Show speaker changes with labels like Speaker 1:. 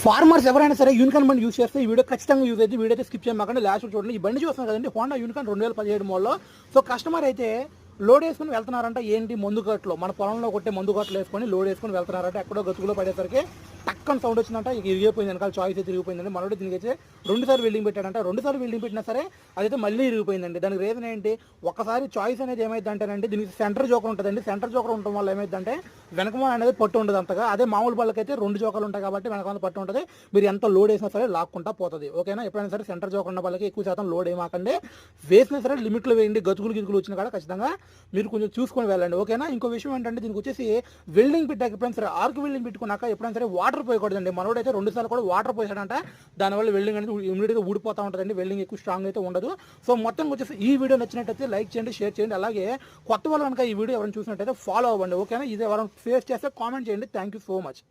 Speaker 1: Farmers ఎవరైనా సరే unicorn బండి యూస్ చేస్తే ఈ వీడియో ఖచ్చితంగా యూజ్ అయితే వీడియో అయితే స్కిప్ చేయమాకండి లాస్ట్ చూడండి. ఈ బండి చూస్తున్నాం కదండి, హోండా యూనికాన్ 2017 మోడల్లో. సో కస్టమర్ అయితే లోడ్ వేసుకుని వెళ్తున్నారంట. ఏంటి మందు గట్లో, మన పొలంలో కొట్టే మందు గట్లు వేసుకొని లోడ్ వేసుకొని వెళ్తున్నారంట. ఎక్కడో గతుకులో పడేసరికి టక్కని సౌండ్ వచ్చిందంట. ఇక ఇరిగిపోయింది, వెనకాల చాయిస్ అయితే తిరిగిపోయిందండి. మనోడు దీనికైతే 2 సార్లు వెల్డింగ్ పెట్టాడంట. 2 సార్లు వెల్డింగ్ పెట్టినా సరే అదైతే మళ్ళీ ఇరిగిపోయిందండి. దానికి రీజన్ ఏంటి, ఒకసారి చాయిస్ అనేది ఏమైందంటేనండి, దీనికి సెంటర్ జోకర్ ఉంటుందండి. సెంటర్ జోకర్ ఉండటం వల్ల ఏమైందంటే వెనకమాల అనేది పట్టు ఉండదు అంతగా. అదే మామూలు బళ్ళకైతే 2 జోకర్లు ఉంటాయి కాబట్టి వెనకమాల పట్టు ఉంటుంది. మీరు ఎంత లోడ్ వేసినా సరే లాక్కుంటా పోతుంది. ఓకేనా, ఎప్పుడైనా సరే సెంటర్ జోకర్ ఉన్న వాళ్ళకి ఎక్కువ శాతం లోడ్ ఏమాకండి. వేసినా సరే లిమిట్లో వేయండి. గితుకులు వచ్చినా కూడా ఖచ్చితంగా మీరు కొంచెం చూసుకొని వెళ్ళండి. ఓకేనా, ఇంకో విషయం ఏంటంటే దీనికి వచ్చేసి వెల్డింగ్ పెట్టాక ఎప్పుడైనా సరే ఆర్క్ వెల్డింగ్ పెట్టుకున్నాక ఎప్పుడైనా సరే వాటర్ పోయకూడదండి. మనోడైతే 2 సార్లు కూడా వాటర్ పోసాడంట. దానివల్ల వెల్డింగ్ అనేది ఇమీడియట్గా ఊడిపోతూ ఉంటుందండి. వెల్డింగ్ ఎక్కువ స్ట్రాంగ్ అయితే ఉండదు. సో మొత్తం వచ్చేసి ఈ వీడియో నచ్చినట్టయితే లైక్ చేయండి, షేర్ చేయండి. అలాగే కొత్త వాళ్ళు కనుక ఈ వీడియో ఎవరైనా చూసినట్టయితే ఫాలో అవ్వండి. ఓకేనా, ఇది ఎవరైనా ఫేస్ చేస్తే కామెంట్ చేయండి. Thank you so much.